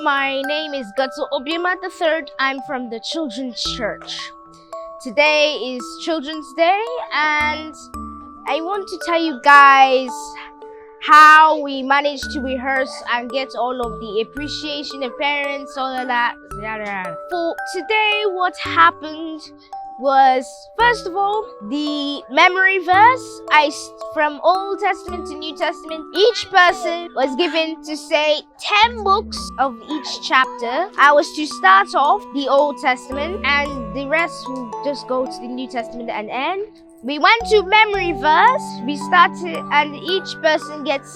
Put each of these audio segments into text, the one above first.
my name is Gutsu Obiama III. I'm from the Children's Church. Today is Children's Day, and I want to tell you guys how we managed to rehearse and get all of the appreciation of parents, all of that. For today, what happened was, first of all, the memory verse. From Old Testament to New Testament, each person was given to say 10 books of each chapter. I was to start off the Old Testament, and the rest will just go to the New Testament and end. We went to memory verse. We started, and each person gets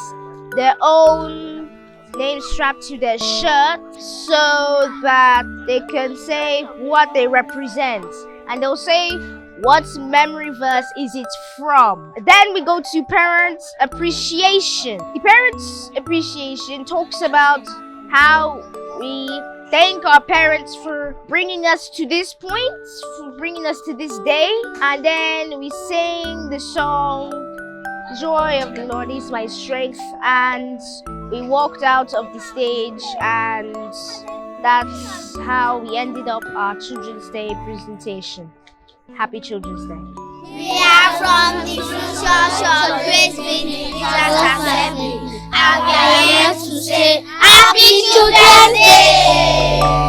their own name strapped to their shirt so that they can say what they represent. And they'll say, what memory verse is it from? Then we go to parents' appreciation. The parents' appreciation talks about how we thank our parents for bringing us to this point, for bringing us to this day. And then we sing the song, Joy of the Lord is my strength. And we walked out of the stage, and that's how we ended up our Children's Day presentation. Happy Children's Day. We are from the Church of Gracebreed Assembly, and we are here to say Happy Children's Day!